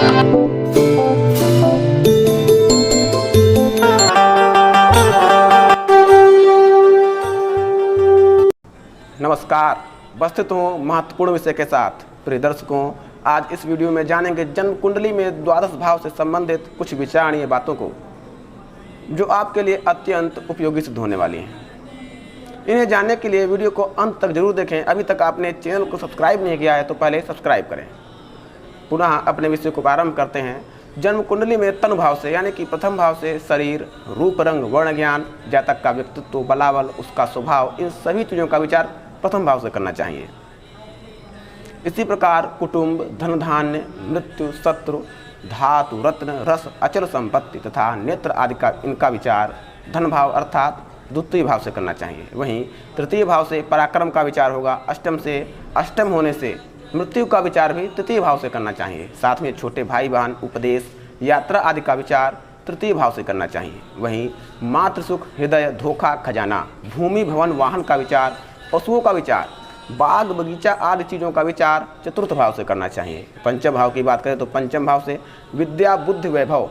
नमस्कार, उपस्थित हूँ महत्वपूर्ण विषय के साथ। प्रिय दर्शकों, आज इस वीडियो में जानेंगे जन्म कुंडली में द्वादश भाव से संबंधित कुछ विचारणीय बातों को, जो आपके लिए अत्यंत उपयोगी सिद्ध होने वाली हैं। इन्हें जानने के लिए वीडियो को अंत तक जरूर देखें। अभी तक आपने चैनल को सब्सक्राइब नहीं किया है तो पहले सब्सक्राइब करें। पुनः अपने विषय को प्रारंभ करते हैं। जन्म कुंडली में तनु भाव से यानी कि प्रथम भाव से शरीर, रूप, रंग, वर्ण, ज्ञान, जातक का व्यक्तित्व, बलाबल, उसका स्वभाव, इन सभी चीज़ों का विचार प्रथम भाव से करना चाहिए। इसी प्रकार कुटुंब, धन धान्य, मृत्यु, शत्रु, धातु, रत्न, रस, अचल संपत्ति तथा नेत्र आदि का इनका विचार धन भाव अर्थात द्वितीय भाव से करना चाहिए। वहीं तृतीय भाव से पराक्रम का विचार होगा। अष्टम होने से मृत्यु का विचार भी तृतीय भाव से करना चाहिए। साथ में छोटे भाई बहन, उपदेश, यात्रा आदि का विचार तृतीय भाव से करना चाहिए। वहीं मातृ सुख, हृदय, धोखा, खजाना, भूमि, भवन, वाहन का विचार, पशुओं का विचार, बाग बगीचा आदि चीज़ों का विचार चतुर्थ भाव से करना चाहिए। पंचम भाव की बात करें तो पंचम भाव से विद्या, बुद्धि, वैभव,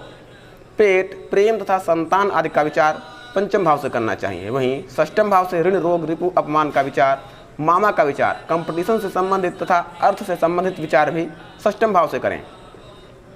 पेट, प्रेम तथा संतान आदि का विचार पंचम भाव से करना चाहिए। वहीं षष्ठम भाव से ऋण, रोग, रिपु, अपमान का विचार, मामा का विचार, कंपटीशन से संबंधित तथा अर्थ से संबंधित विचार भी षष्ठम भाव से करें।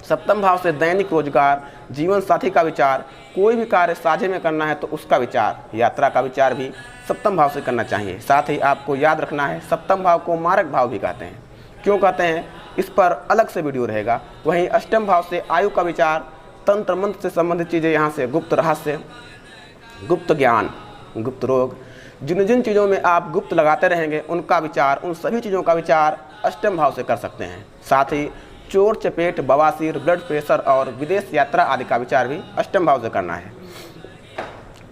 सप्तम भाव से दैनिक रोजगार, जीवन साथी का विचार, कोई भी कार्य साझे में करना है तो उसका विचार, यात्रा का विचार भी सप्तम भाव से करना चाहिए। साथ ही आपको याद रखना है, सप्तम भाव को मारक भाव भी कहते हैं। क्यों कहते हैं, इस पर अलग से वीडियो रहेगा। वहीं अष्टम भाव से आयु का विचार, तंत्र मंत्र से संबंधित चीज़ें, यहाँ से गुप्त रहस्य, गुप्त ज्ञान, गुप्त रोग, जिन जिन चीज़ों में आप गुप्त लगाते रहेंगे उनका विचार, उन सभी चीज़ों का विचार अष्टम भाव से कर सकते हैं। साथ ही चोट, चपेट, बवासीर, ब्लड प्रेशर और विदेश यात्रा आदि का विचार भी अष्टम भाव से करना है।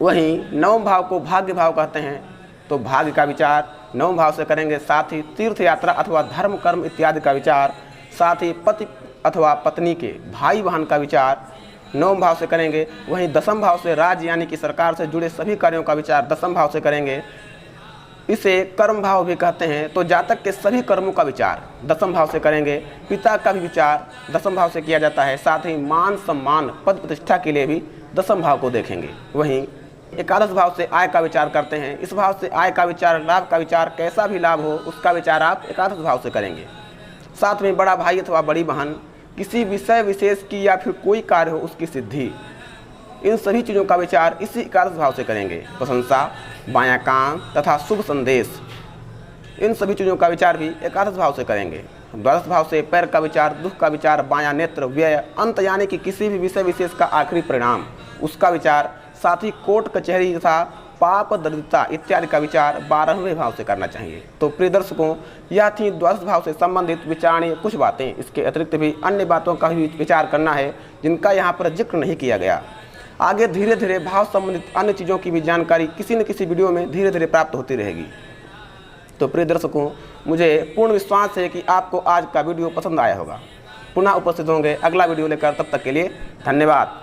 वहीं नवम भाव को भाग्य भाव कहते हैं, तो भाग्य का विचार नवम भाव से करेंगे। साथ ही तीर्थ यात्रा अथवा धर्म, कर्म इत्यादि का विचार, साथ ही पति अथवा पत्नी के, भाई बहन का विचार नवम भाव से करेंगे। वहीं दसम भाव से राज्य यानी कि सरकार से जुड़े सभी कार्यों का विचार दसम भाव से करेंगे। इसे कर्म भाव भी कहते हैं, तो जातक के सभी कर्मों का विचार दसम भाव से करेंगे। पिता का भी विचार दसम भाव से किया जाता है। साथ ही मान सम्मान, पद प्रतिष्ठा के लिए भी दसम भाव को देखेंगे। वहीं एकादश भाव से आय का विचार करते हैं। इस भाव से आय का विचार, लाभ का विचार, कैसा भी लाभ हो उसका विचार आप एकादश भाव से करेंगे। साथ में बड़ा भाई अथवा बड़ी बहन, किसी विषय विशेष की या फिर कोई कार्य हो उसकी सिद्धि, इन सभी चीज़ों का विचार इसी एकादश भाव से करेंगे। प्रशंसा, बायां कान तथा शुभ संदेश, इन सभी चीज़ों का विचार भी एकादश भाव से करेंगे। द्वादश भाव से पैर का विचार, दुख का विचार, बायां नेत्र, व्यय, अंत यानी कि किसी भी विषय विशेष का आखिरी परिणाम, उसका विचार। साथ ही कोर्ट कचहरी तथा पाप, दरिद्रता इत्यादि का विचार 12वें भाव से करना चाहिए। तो प्रिय दर्शकों, यह थी द्वादश भाव से संबंधित विचारणीय कुछ बातें। इसके अतिरिक्त भी अन्य बातों का भी विचार करना है जिनका यहाँ पर जिक्र नहीं किया गया। आगे धीरे धीरे भाव संबंधित अन्य चीज़ों की भी जानकारी किसी न किसी वीडियो में धीरे धीरे प्राप्त होती रहेगी। तो प्रिय दर्शकों, मुझे पूर्ण विश्वास है कि आपको आज का वीडियो पसंद आया होगा। पुनः उपस्थित होंगे अगला वीडियो लेकर, तब तक के लिए धन्यवाद।